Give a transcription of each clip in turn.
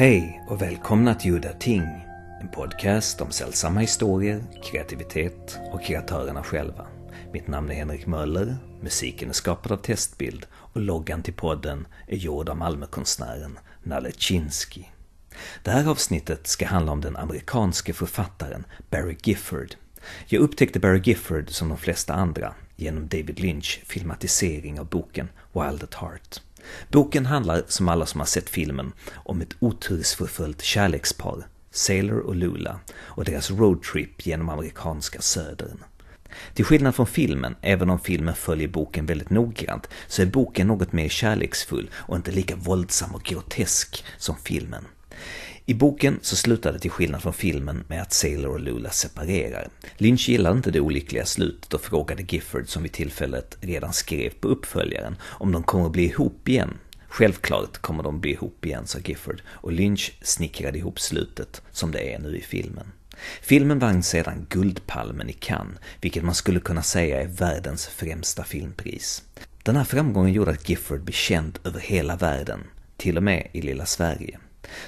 Hej och välkomna till Udda Ting, en podcast om sällsamma historier, kreativitet och kreatörerna själva. Mitt namn är Henrik Möller, musiken är skapad av Testbild och loggan till podden är gjord av Malmökonstnären Nalle Chinsky. Det här avsnittet ska handla om den amerikanske författaren Barry Gifford. Jag upptäckte Barry Gifford som de flesta andra genom David Lynch filmatisering av boken Wild at Heart. Boken handlar, som alla som har sett filmen, om ett otursförfullt kärlekspar, Sailor och Lula, och deras roadtrip genom amerikanska södern. Till skillnad från filmen, även om filmen följer boken väldigt noggrant, så är boken något mer kärleksfull och inte lika våldsam och grotesk som filmen. I boken så slutade till skillnad från filmen med att Sailor och Lula separerar. Lynch gillade inte det olyckliga slutet och frågade Gifford, som vid tillfället redan skrev på uppföljaren, om de kommer att bli ihop igen. Självklart kommer de bli ihop igen, sa Gifford, och Lynch snickrade ihop slutet som det är nu i filmen. Filmen vann sedan Guldpalmen i Cannes, vilket man skulle kunna säga är världens främsta filmpris. Den här framgången gjorde att Gifford blev känd över hela världen, till och med i lilla Sverige.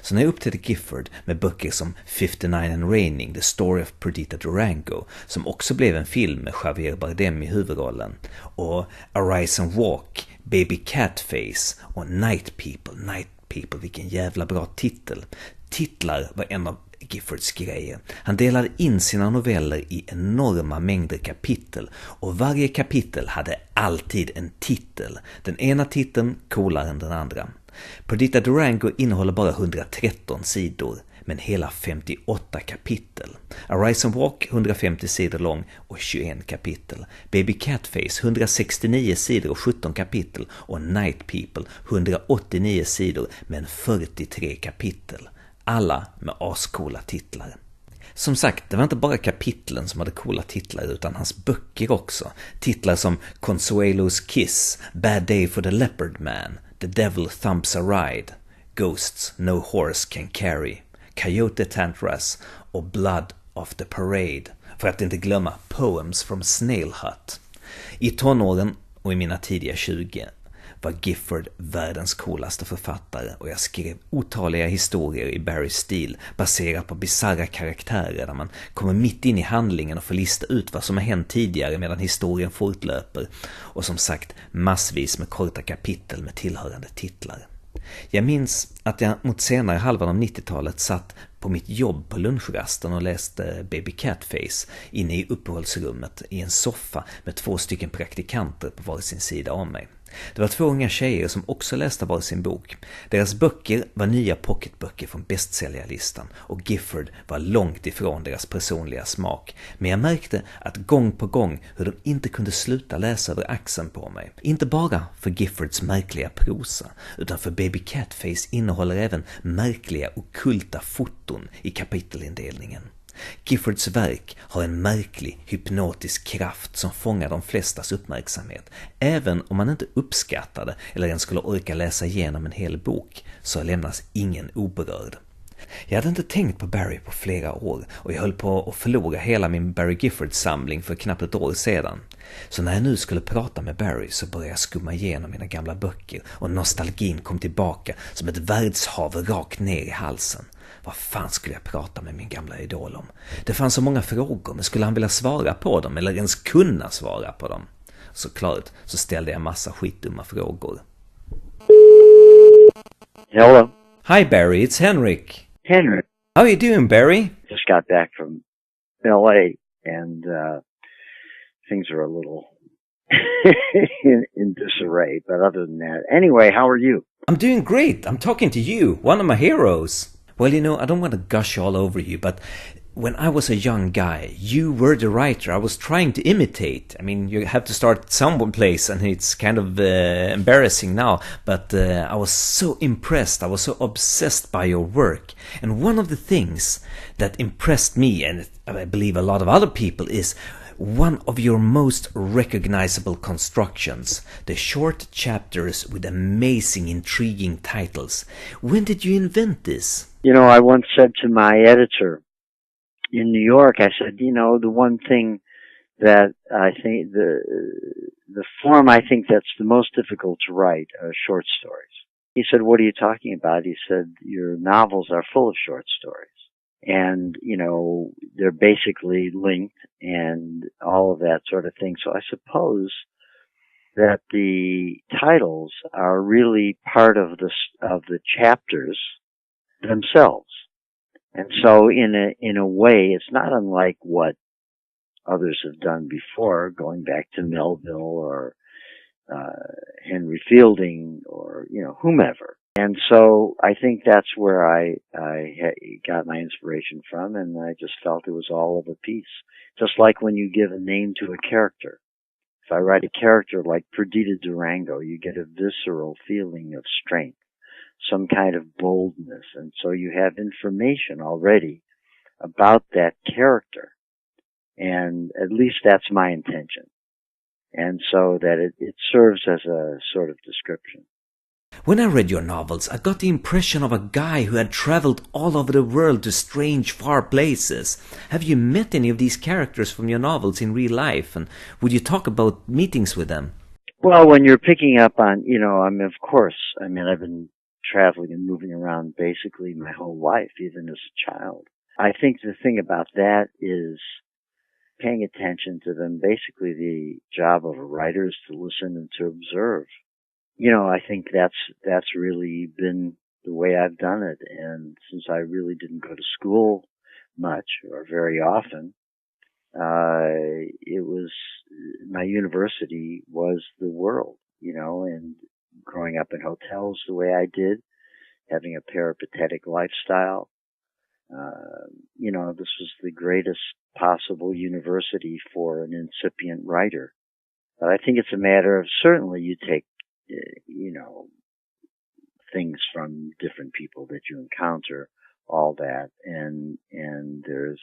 Så när jag upptäckte Gifford med böcker som 59 and Raining, The Story of Perdita Durango, som också blev en film med Javier Bardem i huvudrollen, och Arise and Walk, Baby Catface och Night People, vilken jävla bra titel. Titlar var en av Giffords grejer. Han delade in sina noveller i enorma mängder kapitel, och varje kapitel hade alltid en titel. Den ena titeln coolare än den andra. Perdita Durango innehåller bara 113 sidor, men hela 58 kapitel. Arise and Walk 150 sidor lång och 21 kapitel. Baby Catface 169 sidor och 17 kapitel. Och Night People 189 sidor men 43 kapitel. Alla med ascoola titlar. Som sagt, det var inte bara kapitlen som hade coola titlar utan hans böcker också. Titlar som Consuelo's Kiss, Bad Day for the Leopard Man, The Devil Thumps a Ride, Ghosts No Horse Can Carry, Coyote Tantras och Blood of the Parade, för att inte glömma Poems from Snail Hut. I tonåren och i mina tidiga 20 var Gifford världens coolaste författare, och jag skrev otaliga historier i Barrys stil baserat på bizarra karaktärer där man kommer mitt in i handlingen och får lista ut vad som har hänt tidigare medan historien fortlöper, och som sagt massvis med korta kapitel med tillhörande titlar. Jag minns att jag mot senare halvan av 90-talet satt på mitt jobb på lunchrasten och läste Baby Catface inne i uppehållsrummet i en soffa med 2 stycken praktikanter på varsin sida om mig. Det var 2 unga tjejer som också läste varsin bok. Deras böcker var nya pocketböcker från bästsäljarlistan, och Gifford var långt ifrån deras personliga smak. Men jag märkte att gång på gång hur de inte kunde sluta läsa över axeln på mig. Inte bara för Giffords märkliga prosa, utan för Baby Catface innehåller även märkliga ockulta foton i kapitelindelningen. Giffords verk har en märklig hypnotisk kraft som fångar de flestas uppmärksamhet. Även om man inte uppskattar det eller ens skulle orka läsa igenom en hel bok, så lämnas ingen oberörd. Jag hade inte tänkt på Barry på flera år, och jag höll på att förlora hela min Barry Gifford-samling för knappt ett år sedan. Så när jag nu skulle prata med Barry så började jag skumma igenom mina gamla böcker, och nostalgin kom tillbaka som ett världshav rakt ner i halsen. Vad fan skulle jag prata med min gamla idol om? Det fanns så många frågor, men skulle han vilja svara på dem eller ens kunna svara på dem? Såklart så ställde jag massa skitdumma frågor. Hello. Hi Barry, it's Henrik. Henrik. How are you doing, Barry? Just got back from LA, and things are a little in disarray, but other than that. Anyway, how are you? I'm doing great. I'm talking to you, one of my heroes. Well, you know, I don't want to gush all over you, but when I was a young guy, you were the writer I was trying to imitate. I mean, you have to start someplace, and it's kind of embarrassing now, but I was so impressed. I was so obsessed by your work. And one of the things that impressed me, and I believe a lot of other people, is one of your most recognizable constructions, the short chapters with amazing, intriguing titles. When did you invent this? You know, I once said to my editor in New York, I said, you know, the one thing that I think, the form I think that's the most difficult to write are short stories. He said, "What are you talking about?" He said, "Your novels are full of short stories. And, they're basically linked and all of that sort of thing. So I suppose that the titles are really part of the chapters themselves. And so in a way, it's not unlike what others have done before, going back to Melville or Henry Fielding or, whomever. And so I think that's where I got my inspiration from, and I just felt it was all of a piece. Just like when you give a name to a character. If I write a character like Perdita Durango, you get a visceral feeling of strength, some kind of boldness, and so you have information already about that character. And at least that's my intention. And so that it serves as a sort of description. When I read your novels, I got the impression of a guy who had traveled all over the world to strange, far places. Have you met any of these characters from your novels in real life? And would you talk about meetings with them? Well, when you're picking up on, of course, I've been traveling and moving around basically my whole life, even as a child. I think the thing about that is paying attention to them. Basically, the job of a writer is to listen and to observe. I think that's really been the way I've done it. And since I really didn't go to school much or very often, it was, my university was the world, and growing up in hotels the way I did, having a peripatetic lifestyle, this was the greatest possible university for an incipient writer. But I think it's a matter of, certainly you take things from different people that you encounter, all that, and there's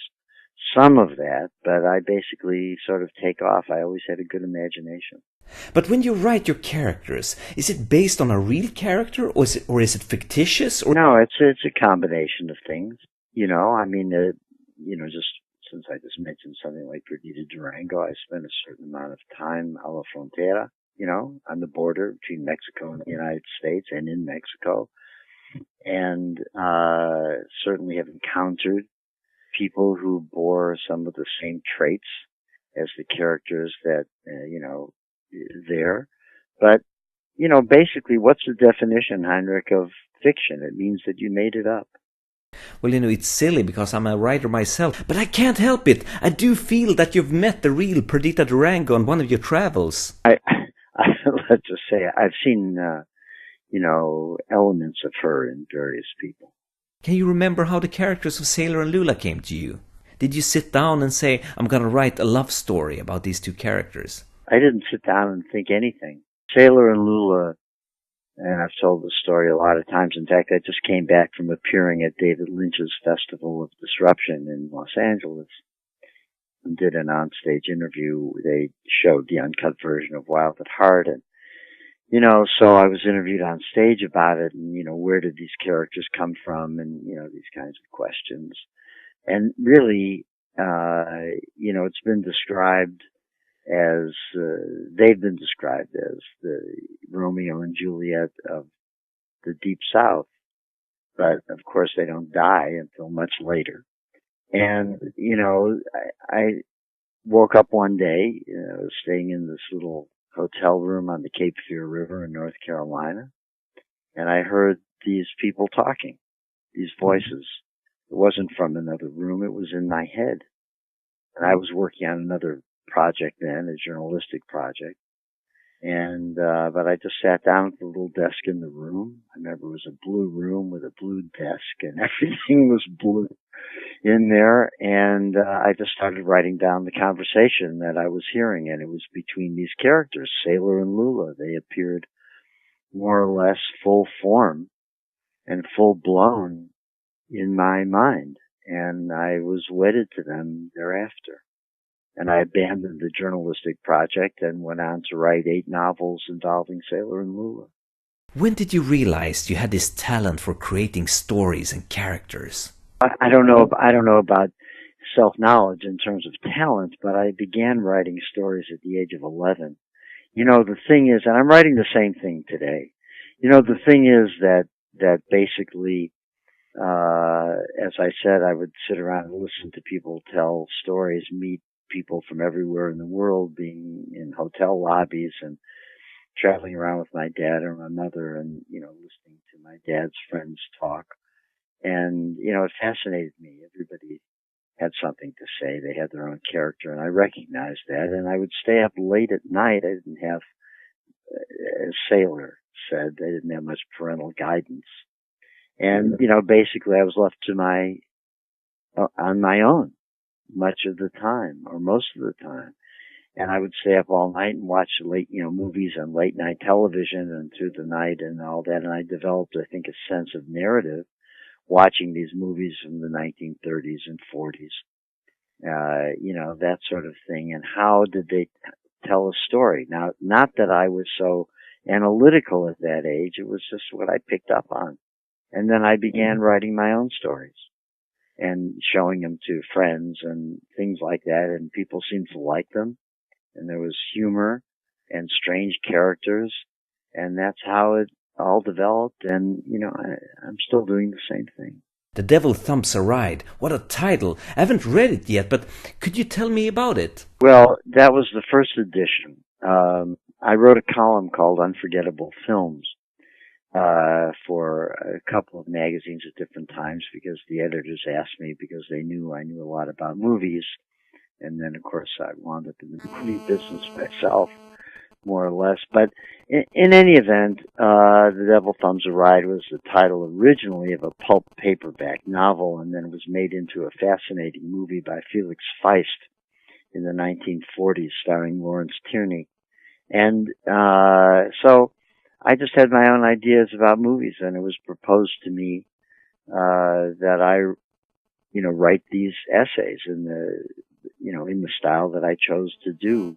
some of that, but I basically sort of take off. I always had a good imagination. But when you write your characters, is it based on a real character, or is it fictitious? Or no, it's a combination of things. Just since I just mentioned something like Perdita Durango, I spent a certain amount of time a la frontera, on the border between Mexico and the United States and in Mexico. And certainly have encountered people who bore some of the same traits as the characters that, there. But, basically, what's the definition, Heinrich, of fiction? It means that you made it up. Well, it's silly because I'm a writer myself, but I can't help it. I do feel that you've met the real Perdita Durango on one of your travels. Let's just say I've seen, elements of her in various people. Can you remember how the characters of Sailor and Lula came to you? Did you sit down and say, I'm going to write a love story about these two characters? I didn't sit down and think anything. Sailor and Lula, and I've told the story a lot of times. In fact, I just came back from appearing at David Lynch's Festival of Disruption in Los Angeles and did an onstage interview. They showed the uncut version of Wild at Heart, and so I was interviewed on stage about it, and, where did these characters come from, and, these kinds of questions. And really, it's been described as, they've been described as the Romeo and Juliet of the Deep South. But, of course, they don't die until much later. And, I woke up one day, staying in this little hotel room on the Cape Fear River in North Carolina, and I heard these people talking, these voices. It wasn't from another room, it was in my head. And I was working on another project then, a journalistic project. And, but I just sat down at the little desk in the room. I remember it was a blue room with a blue desk and everything was blue in there. And, I just started writing down the conversation that I was hearing. And it was between these characters, Sailor and Lula. They appeared more or less full form and full blown in my mind. And I was wedded to them thereafter. And I abandoned the journalistic project and went on to write 8 novels involving Sailor and Lula. When did you realize you had this talent for creating stories and characters? I don't know about self-knowledge in terms of talent, but I began writing stories at the age of 11. The thing is, and I'm writing the same thing today, The thing is that basically, as I said, I would sit around and listen to people tell stories, meet people from everywhere in the world, being in hotel lobbies and traveling around with my dad or my mother and, listening to my dad's friends talk. And, it fascinated me. Everybody had something to say. They had their own character, and I recognized that. And I would stay up late at night. I didn't have, as Sailor said, I didn't have much parental guidance. And, basically I was left on my own much of the time, or most of the time. And I would stay up all night and watch movies on late night television and through the night and all that. And I developed, I think, a sense of narrative watching these movies from the 1930s and 40s, that sort of thing. And how did they tell a story? Now, not that I was so analytical at that age. It was just what I picked up on. And then I began writing my own stories and showing them to friends and things like that. And people seemed to like them. And there was humor and strange characters. And that's how it all developed. And, I'm still doing the same thing. The Devil Thumps a Ride. What a title. I haven't read it yet, but could you tell me about it? Well, that was the first edition. I wrote a column called Unforgettable Films for a couple of magazines at different times because the editors asked me because they knew I knew a lot about movies. And then, of course, I wound up in the movie business myself, more or less. But in any event, The Devil Thumbs a Ride was the title originally of a pulp paperback novel, and then it was made into a fascinating movie by Felix Feist in the 1940s, starring Lawrence Tierney. And so I just had my own ideas about movies, and it was proposed to me that I, write these essays in the style that I chose to do.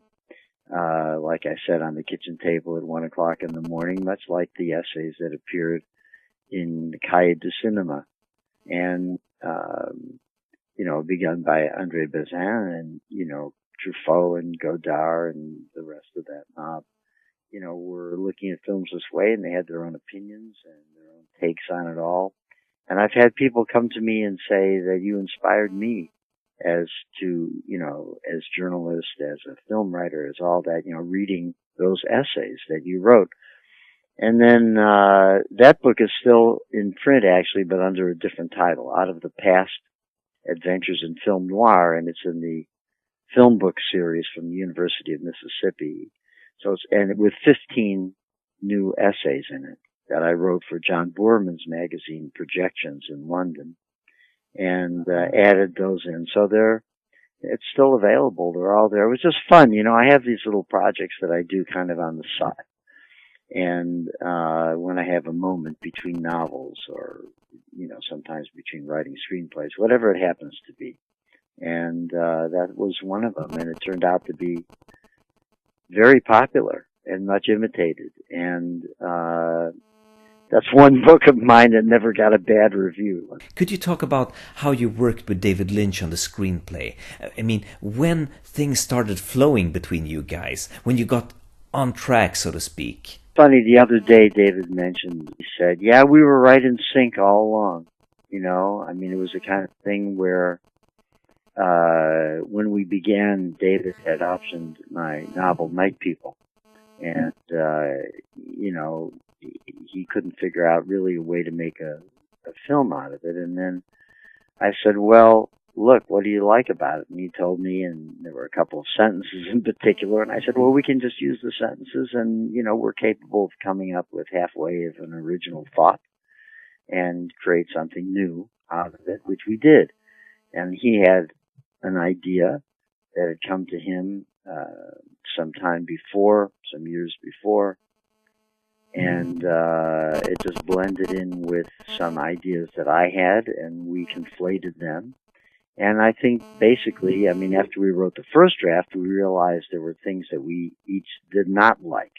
Like I said, on the kitchen table at 1 o'clock in the morning, much like the essays that appeared in the Cahiers du Cinema. And, begun by André Bazin and, Truffaut and Godard and the rest of that mob, were looking at films this way, and they had their own opinions and their own takes on it all. And I've had people come to me and say that you inspired me as journalist, as a film writer, as all that, reading those essays that you wrote. And then, that book is still in print actually, but under a different title, Out of the Past Adventures in Film Noir, and it's in the film book series from the University of Mississippi. So and with 15 new essays in it that I wrote for John Boorman's magazine Projections in London, and added those in. So it's still available. They're all there. It was just fun. I have these little projects that I do kind of on the side. And when I have a moment between novels or, sometimes between writing screenplays, whatever it happens to be. And that was one of them. And it turned out to be very popular and much imitated. And that's one book of mine that never got a bad review. Could you talk about how you worked with David Lynch on the screenplay? I mean, when things started flowing between you guys, when you got on track, so to speak. Funny, the other day David mentioned, he said, yeah, we were right in sync all along. It was the kind of thing where when we began, David had optioned my novel Night People. And, he couldn't figure out really a way to make a film out of it. And then I said, well, look, what do you like about it? And he told me, and there were a couple of sentences in particular. And I said, well, we can just use the sentences and, we're capable of coming up with halfway of an original thought and create something new out of it, which we did. And he had an idea that had come to him some years before. And it just blended in with some ideas that I had, and we conflated them. And I think basically, after we wrote the first draft, we realized there were things that we each did not like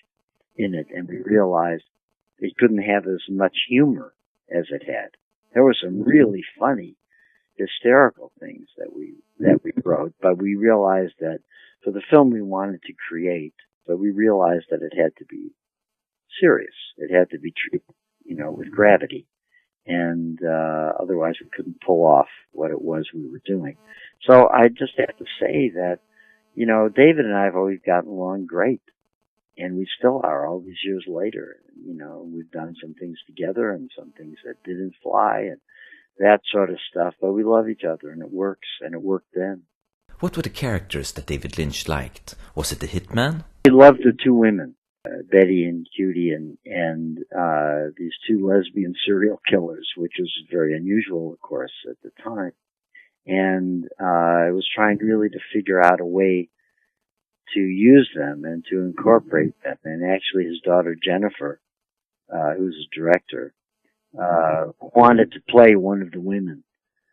in it, and we realized it couldn't have as much humor as it had. There were some really funny, hysterical things that we wrote, but we realized that for the film we wanted to create, but we realized that it had to be serious. It had to be treated, with gravity. And otherwise we couldn't pull off what it was we were doing. So I just have to say that, David and I have always gotten along great. And we still are all these years later. We've done some things together and some things that didn't fly and that sort of stuff. But we love each other and it works, and it worked then. What were the characters that David Lynch liked? Was it the hitman? He loved the two women, Betty and Cutie, and these two lesbian serial killers, which was very unusual, of course, at the time. And I was trying really to figure out a way to use them and to incorporate them. And actually his daughter Jennifer, who's a director, wanted to play one of the women.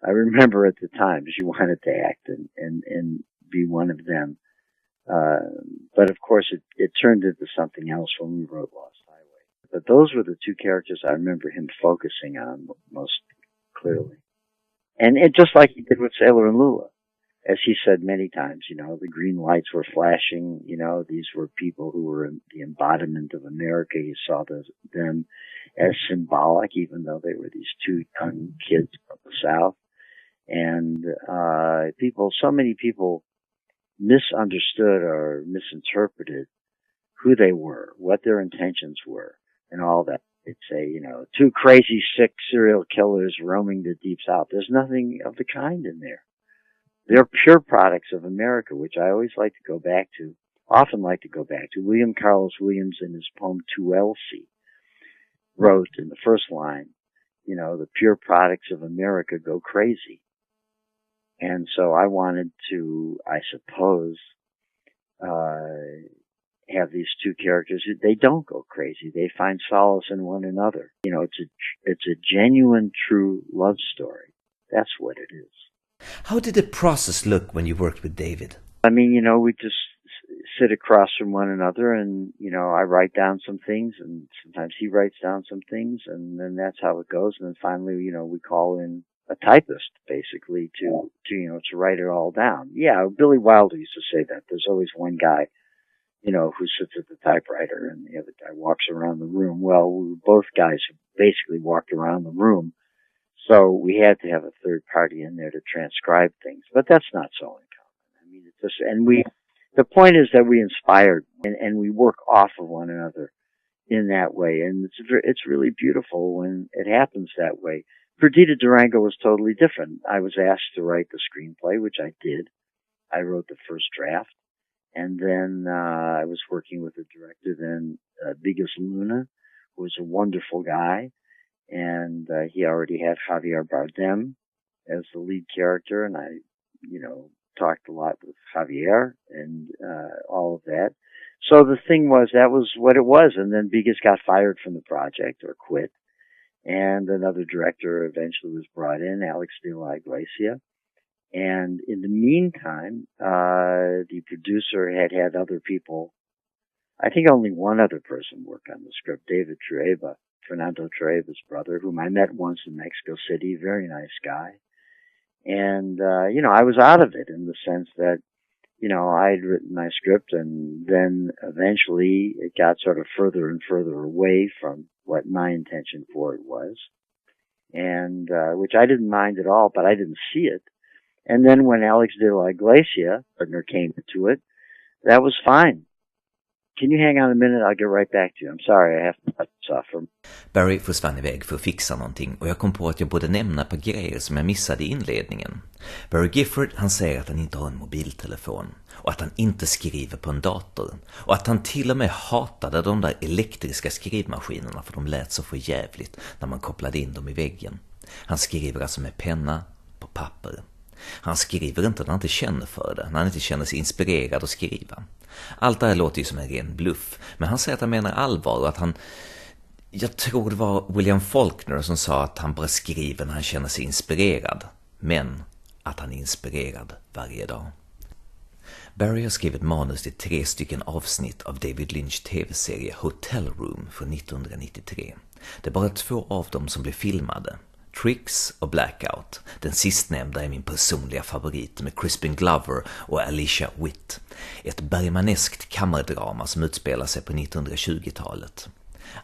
I remember at the time she wanted to act and be one of them. But of course it turned into something else when we wrote Lost Highway. But those were the two characters I remember him focusing on most clearly. And it just like he did with Sailor and Lula. As he said many times, the green lights were flashing, these were people who were the embodiment of America. He saw them as symbolic, even though they were these two young kids from the South. And so many people misunderstood or misinterpreted who they were, what their intentions were, and all that. They'd say, two crazy, sick serial killers roaming the Deep South. There's nothing of the kind in there. They're pure products of America, which I always like to go back to, often like to go back to. William Carlos Williams in his poem To Elsie wrote in the first line, the pure products of America go crazy. And so I wanted to, I suppose, have these two characters. They don't go crazy. They find solace in one another. It's a genuine, true love story. That's what it is. How did the process look when you worked with David? We just sit across from one another and, I write down some things and sometimes he writes down some things and then that's how it goes. And then finally, we call in a typist basically to write it all down. Yeah, Billy Wilder used to say that. There's always one guy, who sits at the typewriter and the other guy walks around the room. Well, we were both guys who basically walked around the room. So we had to have a third party in there to transcribe things, but that's not so uncommon. The point is that we inspired and we work off of one another in that way. And it's really beautiful when it happens that way. Perdita Durango was totally different. I was asked to write the screenplay, which I did. I wrote the first draft. And then, I was working with the director then, Bigas Luna, who was a wonderful guy. And he already had Javier Bardem as the lead character, and I, talked a lot with Javier and all of that. So the thing was, that was what it was. And then Bigas got fired from the project or quit, and another director eventually was brought in, Alex de la Iglesia. And in the meantime, the producer had other people. I think only one other person worked on the script, David Trueba. Fernando Trueba's brother, whom I met once in Mexico City, very nice guy. And, I was out of it in the sense that, I'd written my script and then eventually it got sort of further and further away from what my intention for it was. And, which I didn't mind at all, but I didn't see it. And then when Alex de la Iglesia, partner, came to it, that was fine. Can you hang on a minute? I'll get right back to you. I'm sorry, I have to cut this off. Barry försvann iväg för att fixa någonting och jag kom på att jag borde nämna ett par grejer som jag missade i inledningen. Barry Gifford, han säger att han inte har en mobiltelefon och att han inte skriver på en dator och att han till och med hatade de där elektriska skrivmaskinerna för de lät så förjävligt när man kopplade in dem i väggen. Han skriver alltså med penna på papper. Han skriver inte när han inte känner för det, när han inte känner sig inspirerad att skriva. Allt det här låter ju som en ren bluff, men han säger att han menar allvar och att jag tror det var William Faulkner som sa att han bara skriver när han känner sig inspirerad, men att han är inspirerad varje dag. Barry har skrivit manus till 3 stycken avsnitt av David Lynch tv-serie Hotel Room från 1993. Det är bara 2 av dem som blev filmade. Tricks och Blackout. Den sistnämnda är min personliga favorit med Crispin Glover och Alicia Witt. Ett bergmaneskt kammardrama som utspelar sig på 1920-talet.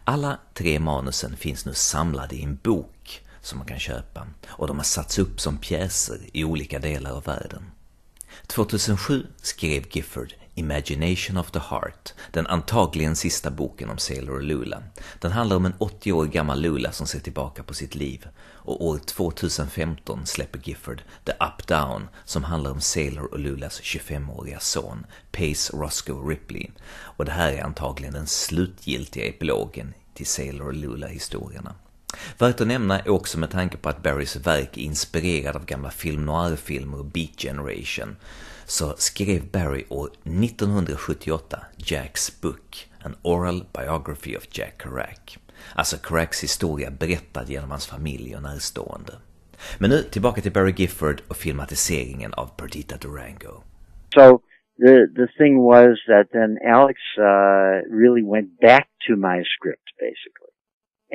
Alla 3 manusen finns nu samlade i en bok som man kan köpa, och de har satts upp som pjäser i olika delar av världen. 2007 skrev Gifford Imagination of the Heart, den antagligen sista boken om Sailor Lula. Den handlar om en 80 år gammal Lula som ser tillbaka på sitt liv, och år 2015 släpper Gifford The Up Down som handlar om Sailor och Lulas 25-åriga son, Pace Roscoe Ripley, och det här är antagligen den slutgiltiga epilogen till Sailor och Lula-historierna. Värt att nämna är också med tanke på att Barrys verk är inspirerad av gamla film noir-filmer och Beat Generation, så skrev Barry år 1978 Jack's Book, An Oral Biography of Jack Kerouac. Alltså Kerouacs historia berättad genom hans familj och närstående. Men nu tillbaka till Barry Gifford och filmatiseringen av Perdita Durango. So the thing was that then Alex really went back to my script basically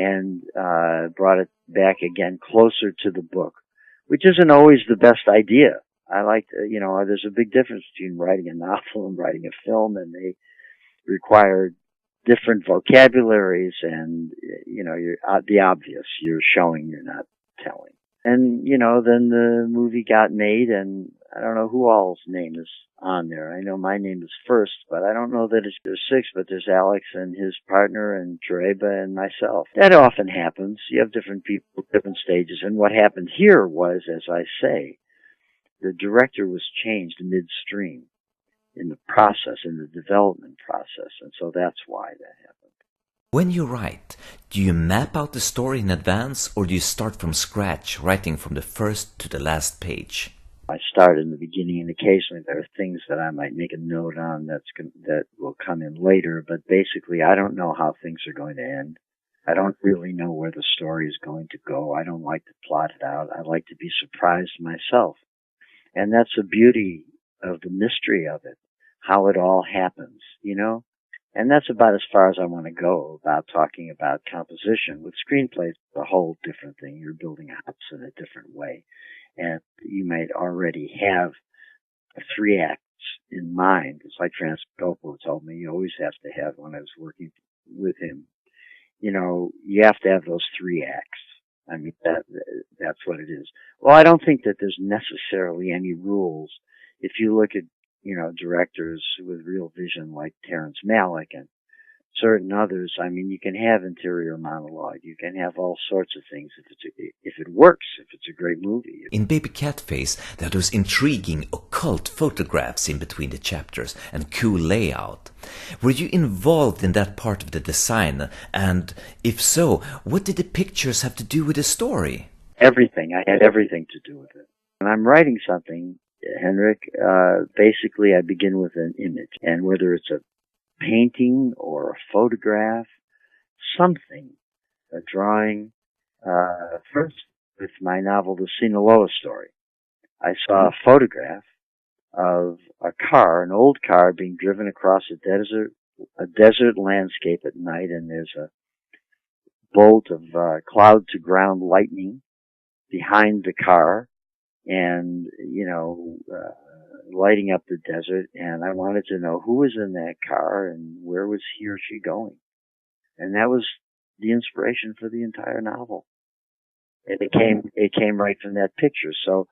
and brought it back again closer to the book, which isn't always the best idea. I like, there's a big difference between writing a novel and writing a film, and they require different vocabularies and, you're the obvious. You're showing, you're not telling. And, then the movie got made, and I don't know who all's name is on there. I know my name is first, but I don't know that there's 6, but there's Alex and his partner and Tereba and myself. That often happens. You have different people, different stages. And what happened here was, as I say, the director was changed midstream in the process, in the development process, and so that's why that happened. When you write, do you map out the story in advance, or do you start from scratch, writing from the first to the last page? I start in the beginning, and occasionally there are things that I might make a note on that will come in later, but basically I don't know how things are going to end. I don't really know where the story is going to go. I don't like to plot it out. I like to be surprised myself. And that's the beauty of the mystery of it, how it all happens, And that's about as far as I want to go about talking about composition. With screenplays, it's a whole different thing. You're building a house in a different way. And you might already have 3 acts in mind. It's like Francis Coppola told me, you always have to have, when I was working with him, you have to have those 3 acts. I mean, that's what it is. Well, I don't think that there's necessarily any rules. If you look at, directors with real vision like Terrence Malick and certain others, I mean, you can have interior monologue. You can have all sorts of things if it works, if it's a great movie. In Baby Catface, there are those intriguing occult photographs in between the chapters and cool layout. Were you involved in that part of the design? And if so, what did the pictures have to do with the story? Everything. I had everything to do with it. When I'm writing something, Henrik, basically I begin with an image. And whether it's a painting or a photograph, something, a drawing. First, with my novel, The Sinaloa Story, I saw a photograph of a car, an old car, being driven across a desert landscape at night, and there's a bolt of cloud-to-ground lightning behind the car, and, lighting up the desert, and I wanted to know who was in that car and where was he or she going. And that was the inspiration for the entire novel. And it came right from that picture. So,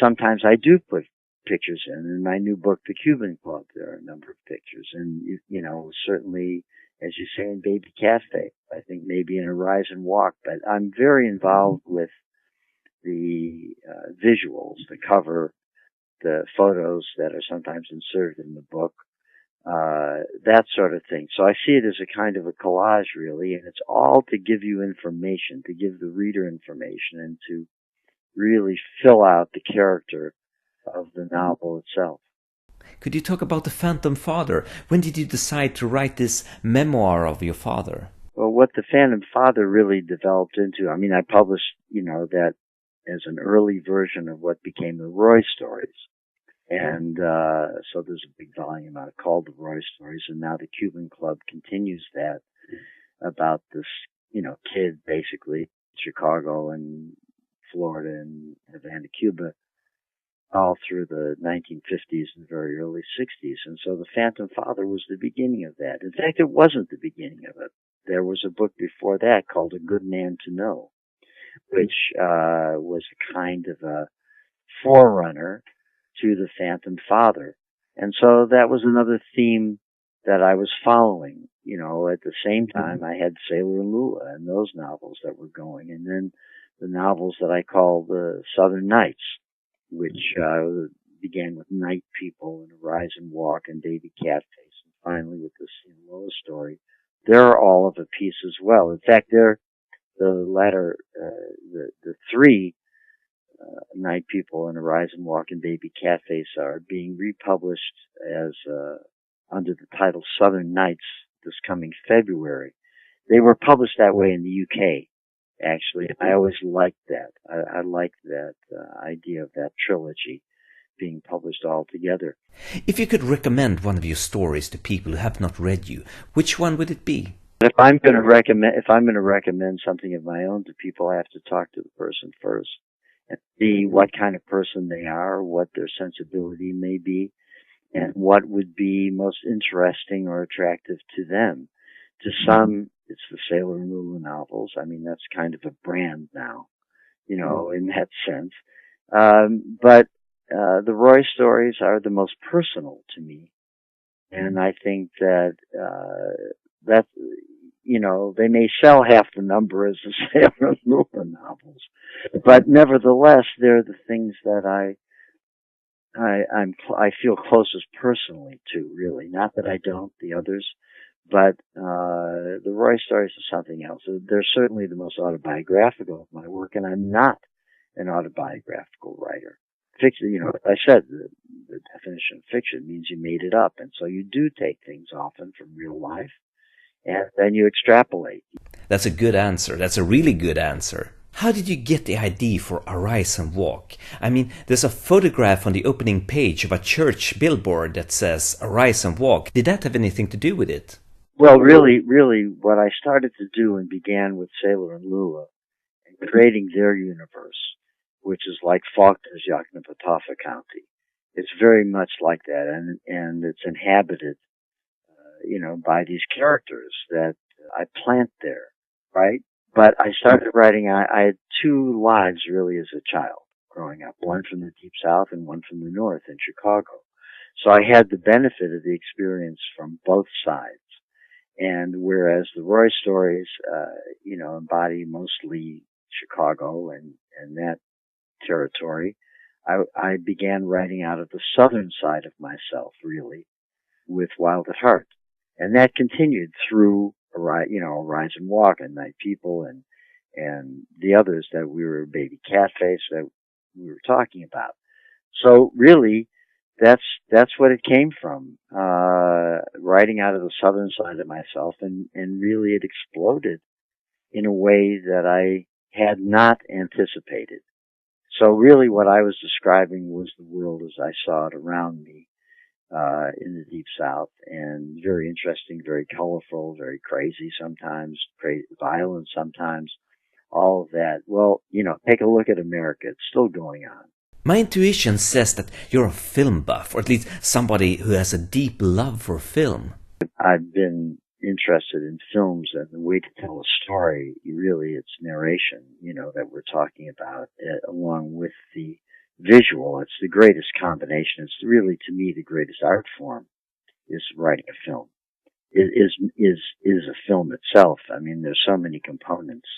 sometimes I do put pictures in. In my new book, The Cuban Club, there are a number of pictures. And, certainly, as you say in Baby Cafe, I think maybe in A Rise and Walk, but I'm very involved with the visuals, the cover, the photos that are sometimes inserted in the book, that sort of thing. So I see it as a kind of a collage, really, and it's all to give you information, to give the reader information, and to really fill out the character of the novel itself. Could you talk about The Phantom Father? When did you decide to write this memoir of your father? Well, what The Phantom Father really developed into, I mean, I published, that as an early version of what became the Roy stories. And so there's a big volume out called The Roy Stories, and now the Cuban Club continues that about this, kid basically, Chicago and Florida and Havana, Cuba, all through the 1950s and very early 60s. And so The Phantom Father was the beginning of that. In fact, it wasn't the beginning of it. There was a book before that called A Good Man to Know, which was a kind of a forerunner to The Phantom Father. And so that was another theme that I was following. You know, at the same time, I had Sailor and Lula and those novels that were going. And then the novels that I call the Southern Nights, which began with Night People and Arise and Walk and Baby Catface, and finally with the Lola story. They're all of a piece as well. In fact, they're the latter, the three, Night People and Arise and Walk and Baby Catface are being republished as, under the title Southern Nights this coming February. They were published that way in the UK, actually. I always liked that. I liked that idea of that trilogy being published all together. If you could recommend one of your stories to people who have not read you, which one would it be? If I'm going to recommend something of my own to people, I have to talk to the person first and see what kind of person they are, what their sensibility may be, and what would be most interesting or attractive to them. To some, it's the Sailor and Lula novels. I mean, that's kind of a brand now, you know, in that sense. But the Roy stories are the most personal to me. And I think that, you know, they may sell half the number as the Sailor and Lula novels, but nevertheless, they're the things that I feel closest personally to, really. Not that I don't, the others, but the Roy stories are something else. They're certainly the most autobiographical of my work, and I'm not an autobiographical writer. Fiction, you know, as I said, the definition of fiction means you made it up, and so you do take things often from real life, and then you extrapolate. That's a good answer. That's a really good answer. How did you get the idea for Arise and Walk? I mean, there's a photograph on the opening page of a church billboard that says Arise and Walk. Did that have anything to do with it? Well, really, what I started to do and began with Sailor and Lula and creating their universe, which is like Faulkner's Yoknapatawpha County. It's very much like that, and it's inhabited, you know, by these characters that I plant there, right? But I started writing, I had two lives really as a child growing up, one from the Deep South and one from the North in Chicago. So I had the benefit of the experience from both sides. And whereas the Roy stories, you know, embody mostly Chicago and that territory, I began writing out of the southern side of myself, really, with Wild at Heart. And that continued through, you know, Arise and Walk and Night People and the others that we were, Baby Catface, that we were talking about. So really, that's what it came from, writing out of the southern side of myself, and really it exploded in a way that I had not anticipated. So really what I was describing was the world as I saw it around me, in the Deep South, and very interesting, very colorful, very crazy sometimes, violent sometimes, all of that. Well, you know, take a look at America. It's still going on. My intuition says that you're a film buff, or at least somebody who has a deep love for film. I've been interested in films, and the way to tell a story, really, it's narration, you know, that we're talking about, along with the visual. It's the greatest combination. It's really, to me, the greatest art form is writing a film. It is a film itself. I mean, there's so many components.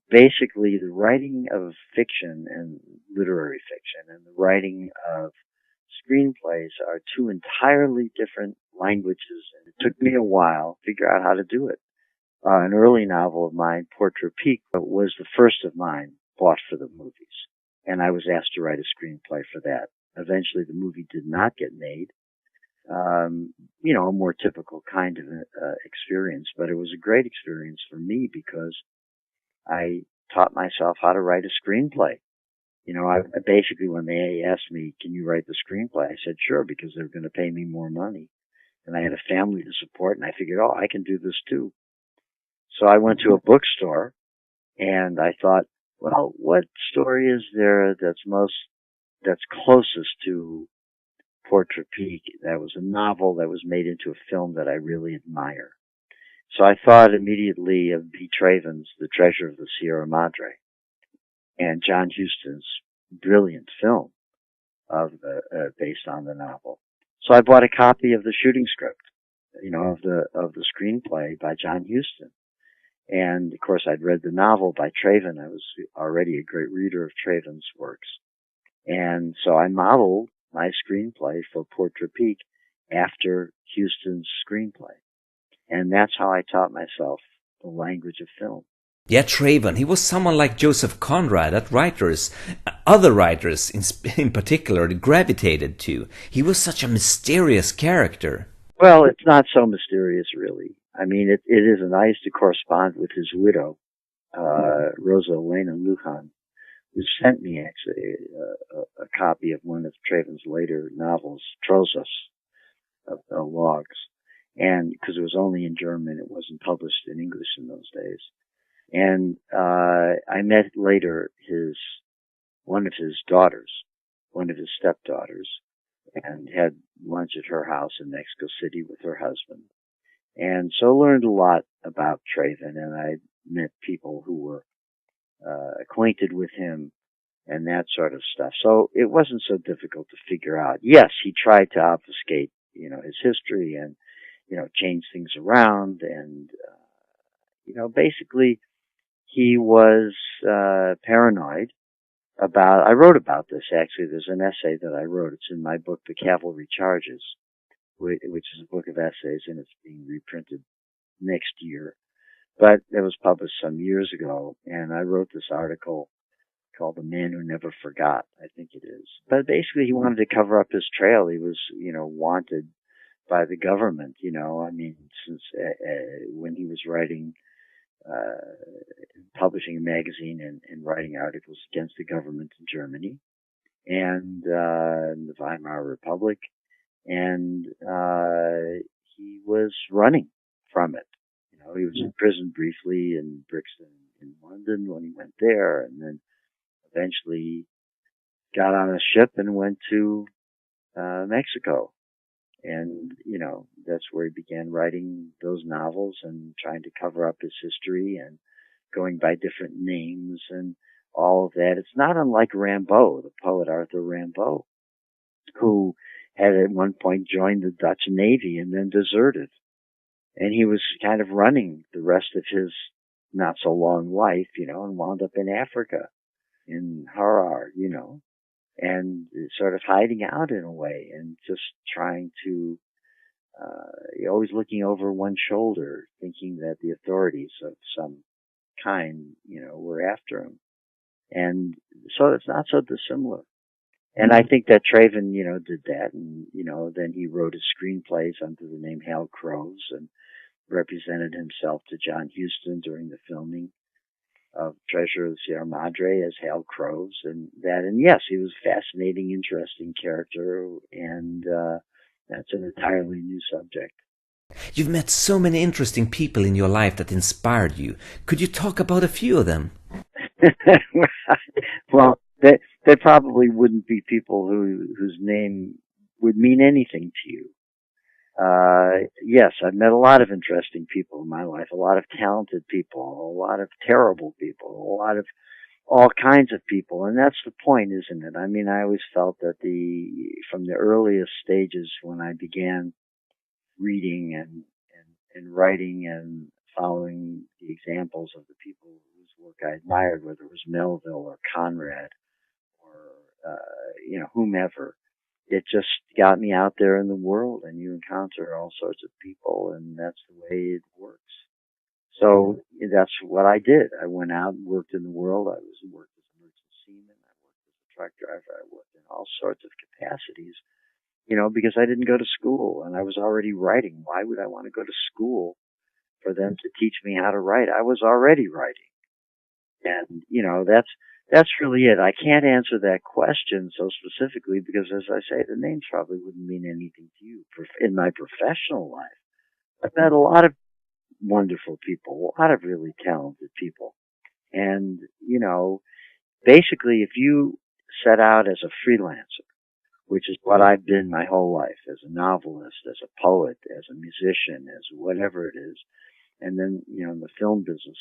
Basically, the writing of fiction and literary fiction and the writing of screenplays are two entirely different languages, and it took me a while to figure out how to do it. An early novel of mine, Portrait Peak, was the first of mine bought for the movies, and I was asked to write a screenplay for that. Eventually, the movie did not get made. You know, a more typical kind of experience, but it was a great experience for me because I taught myself how to write a screenplay. You know, I basically, when they asked me, can you write the screenplay? I said, sure, because they're going to pay me more money. And I had a family to support, and I figured, oh, I can do this too. So I went to a bookstore, and I thought, well, what story is there that's most that's closest to Portrait Peak. That was a novel that was made into a film that I really admire. So I thought immediately of B. Traven's The Treasure of the Sierra Madre and John Huston's brilliant film of based on the novel. So I bought a copy of the shooting script, of the screenplay by John Huston. And of course I'd read the novel by Traven. I was already a great reader of Traven's works. And so I modeled my screenplay for Portrait Peak after Huston's screenplay. And that's how I taught myself the language of film. Yeah, Traven, he was someone like Joseph Conrad that other writers in particular, gravitated to. He was such a mysterious character. Well, it's not so mysterious, really. I mean, it is nice to correspond with his widow, Rosa Elena Lujan, who sent me actually a copy of one of Traven's later novels, Trozos, of the logs. And because it was only in German, it wasn't published in English in those days. And I met later one of his stepdaughters, and had lunch at her house in Mexico City with her husband. And so learned a lot about Traven, and I met people who were acquainted with him and that sort of stuff. So it wasn't so difficult to figure out. Yes, he tried to obfuscate, his history and, change things around. And, basically he was paranoid about, I wrote about this actually. There's an essay that I wrote. It's in my book, The Cavalry Charges, which is a book of essays, and it's being reprinted next year. But it was published some years ago, and I wrote this article called The Man Who Never Forgot, I think it is. But basically he wanted to cover up his trail. He was, wanted by the government, since when he was writing, publishing a magazine and writing articles against the government in Germany and the Weimar Republic. And he was running from it. He was in prison briefly in Brixton in London when he went there, and then eventually got on a ship and went to Mexico. And, that's where he began writing those novels and trying to cover up his history and going by different names and all of that. It's not unlike Rimbaud, the poet Arthur Rimbaud, who had at one point joined the Dutch Navy and then deserted. And he was kind of running the rest of his not so long life, and wound up in Africa, in Harar, and sort of hiding out in a way and just trying to, always looking over one shoulder, thinking that the authorities of some kind, were after him. And so it's not so dissimilar. And I think that Traven, did that. And, then he wrote his screenplays under the name Hal Crows and represented himself to John Huston during the filming of Treasure of the Sierra Madre as Hal Crows and that. And yes, he was a fascinating, interesting character. And that's an entirely new subject. You've met so many interesting people in your life that inspired you. Could you talk about a few of them? Well, they probably wouldn't be people whose name would mean anything to you. Yes, I've met a lot of interesting people in my life, a lot of talented people, a lot of terrible people, a lot of all kinds of people. And that's the point, isn't it? I mean, I always felt that from the earliest stages when I began reading and writing and following the examples of the people whose work I admired, whether it was Melville or Conrad or, whomever. It just got me out there in the world, and you encounter all sorts of people, and that's the way it works. So that's what I did. I went out and worked in the world. I worked as a merchant seaman. I worked as a truck driver. I worked in all sorts of capacities, because I didn't go to school, and I was already writing. Why would I want to go to school for them to teach me how to write? I was already writing. And, that's really it. I can't answer that question so specifically because, as I say, the names probably wouldn't mean anything to you. In my professional life, I've met a lot of wonderful people, a lot of really talented people. And, basically, if you set out as a freelancer, which is what I've been my whole life, as a novelist, as a poet, as a musician, as whatever it is. And then, in the film business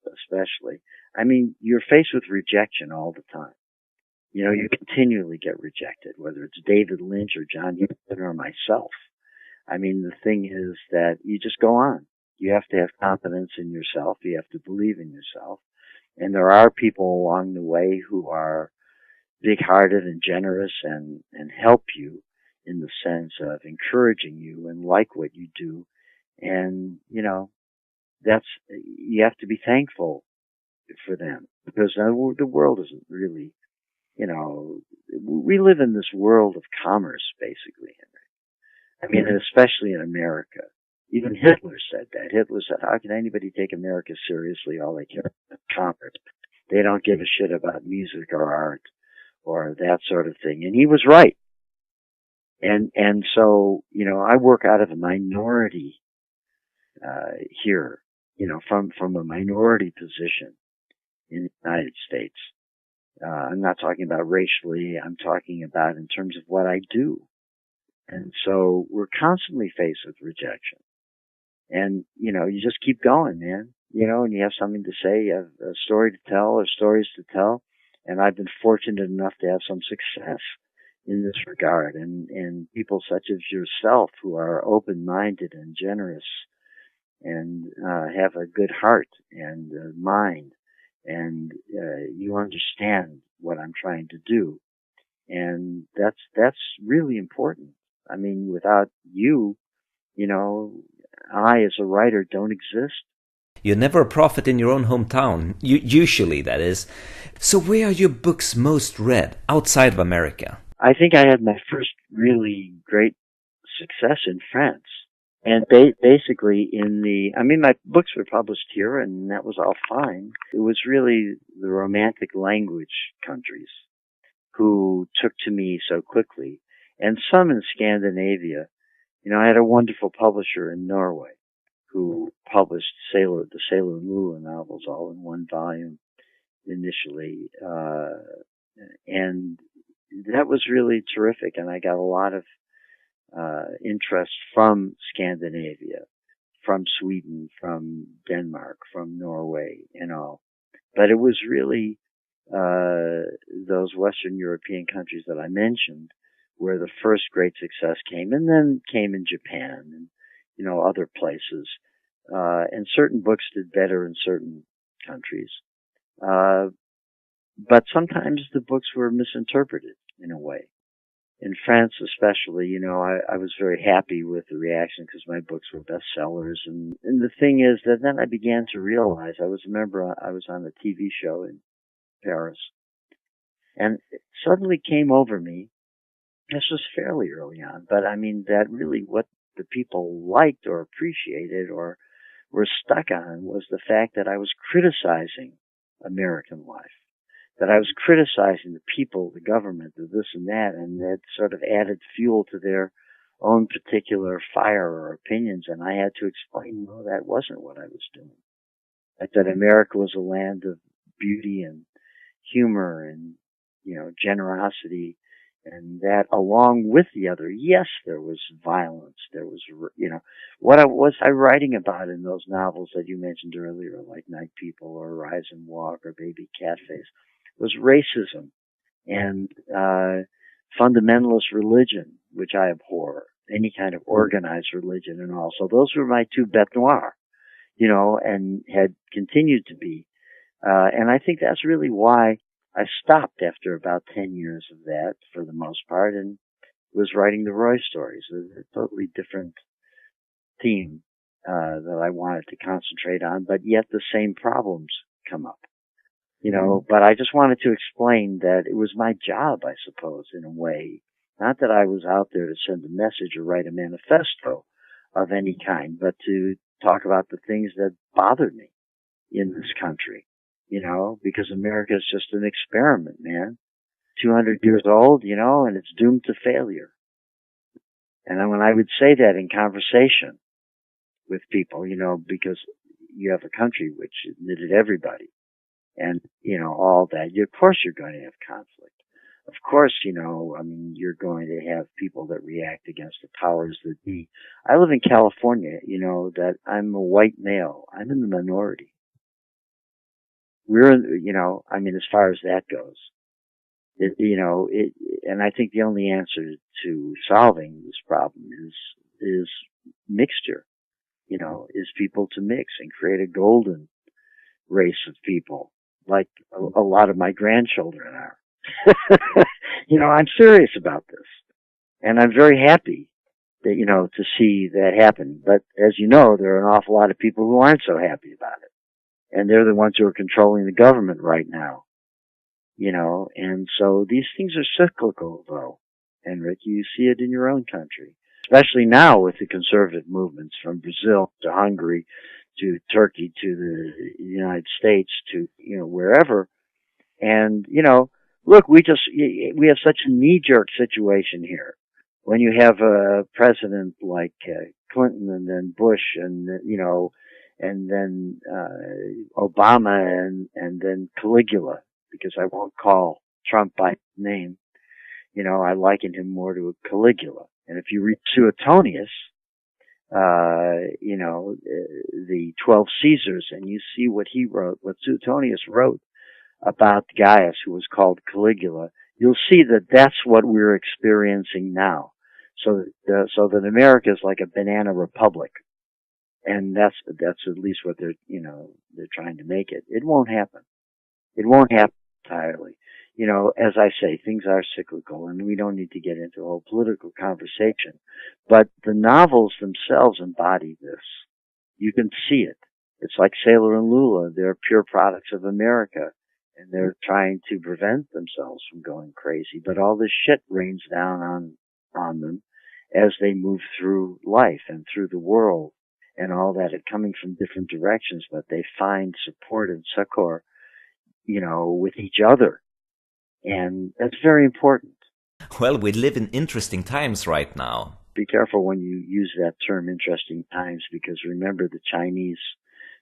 especially, I mean, you're faced with rejection all the time. You continually get rejected, whether it's David Lynch or John Gifford or myself. I mean, the thing is that you just go on. You have to have confidence in yourself. You have to believe in yourself. And there are people along the way who are big-hearted and generous and help you in the sense of encouraging you and like what you do. And, you have to be thankful for them, because the world isn't really, we live in this world of commerce, basically, Henry. I mean, and especially in America. Even Hitler said that. Hitler said, how can anybody take America seriously? All they care about is commerce. They don't give a shit about music or art or that sort of thing. And he was right. And so, I work out of a minority, here, from a minority position in the United States. I'm not talking about racially. I'm talking about in terms of what I do. And so we're constantly faced with rejection. And, you just keep going, man, and you have something to say, you have a story to tell or stories to tell. And I've been fortunate enough to have some success in this regard. And people such as yourself who are open-minded and generous and have a good heart and mind, and you understand what I'm trying to do. And that's really important. I mean, without you, I as a writer don't exist. You're never a prophet in your own hometown, usually, that is. So where are your books most read outside of America? I think I had my first really great success in France. And basically my books were published here, and that was all fine. It was really the romantic language countries who took to me so quickly, and some in Scandinavia. I had a wonderful publisher in Norway who published the Sailor and Lula novels all in one volume initially. And that was really terrific, and I got a lot of interest from Scandinavia, from Sweden, from Denmark, from Norway, and all. But it was really those Western European countries that I mentioned where the first great success came, and then came in Japan and other places. And certain books did better in certain countries. But sometimes the books were misinterpreted in a way. In France especially, I was very happy with the reaction because my books were bestsellers. And the thing is that then I began to realize, I was on a TV show in Paris, and it suddenly came over me, this was fairly early on, but I mean that really what the people liked or appreciated or were stuck on was the fact that I was criticizing American life, that I was criticizing the people, the government, the this and that, and that sort of added fuel to their own particular fire or opinions. And I had to explain, no, that wasn't what I was doing. That America was a land of beauty and humor and, generosity, and that along with the other, yes, there was violence, there was, what was I writing about in those novels that you mentioned earlier, like Night People or Rise and Walk or Baby Catface, was racism and fundamentalist religion, which I abhor, any kind of organized religion and all. So those were my two bêtes noires, and had continued to be. And I think that's really why I stopped after about 10 years of that, for the most part, and was writing the Roy stories, a totally different theme that I wanted to concentrate on, but yet the same problems come up. But I just wanted to explain that it was my job, I suppose, in a way. Not that I was out there to send a message or write a manifesto of any kind, but to talk about the things that bothered me in this country, because America is just an experiment, man. 200 years old, and it's doomed to failure. And when I would say that in conversation with people, because you have a country which admitted everybody, and, all that, of course you're going to have conflict. of course, I mean, you're going to have people that react against the powers that be. I live in California, that I'm a white male. I'm in the minority. We're, I mean, as far as that goes, and I think the only answer to solving this problem is mixture, is people to mix and create a golden race of people, like a lot of my grandchildren are. I'm serious about this, and I'm very happy that, to see that happen. But as you know, there are an awful lot of people who aren't so happy about it. And they're the ones who are controlling the government right now, and so these things are cyclical, though. Henrik, you see it in your own country, especially now with the conservative movements from Brazil to Hungary to Turkey to the United States to, wherever. And, look, we have such a knee-jerk situation here. When you have a president like Clinton and then Bush and, and then Obama and then Caligula, because I won't call Trump by name. I liken him more to a Caligula. And if you read Suetonius, the 12 Caesars, and you see what he wrote, what Suetonius wrote about Gaius, who was called Caligula, you'll see that that's what we're experiencing now. So that America is like a banana republic. And that's at least what they're trying to make it. It won't happen. It won't happen entirely. As I say, things are cyclical, and we don't need to get into a whole political conversation. But the novels themselves embody this. You can see it. It's like Sailor and Lula. They're pure products of America, and they're trying to prevent themselves from going crazy. But all this shit rains down on them as they move through life and through the world and all that, it coming from different directions, but they find support and succor, with each other. And that's very important. Well, we live in interesting times right now. Be careful when you use that term, interesting times, because remember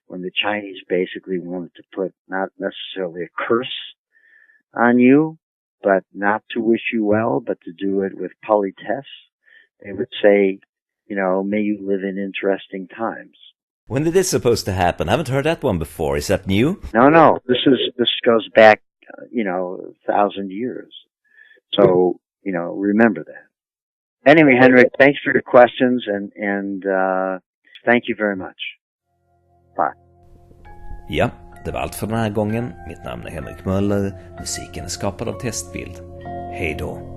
when the Chinese basically wanted to put not necessarily a curse on you, but not to wish you well, but to do it with politesse, they would say, may you live in interesting times. When did this supposed to happen? I haven't heard that one before. Is that new? No. This goes back, 1,000 years. So, remember that. Anyway, Henrik, thanks for your questions and thank you very much. Bye. Ja, det var allt för den här gången. Mitt namn är Henrik Möller. Musiken är skapad av Testbild. Hej då.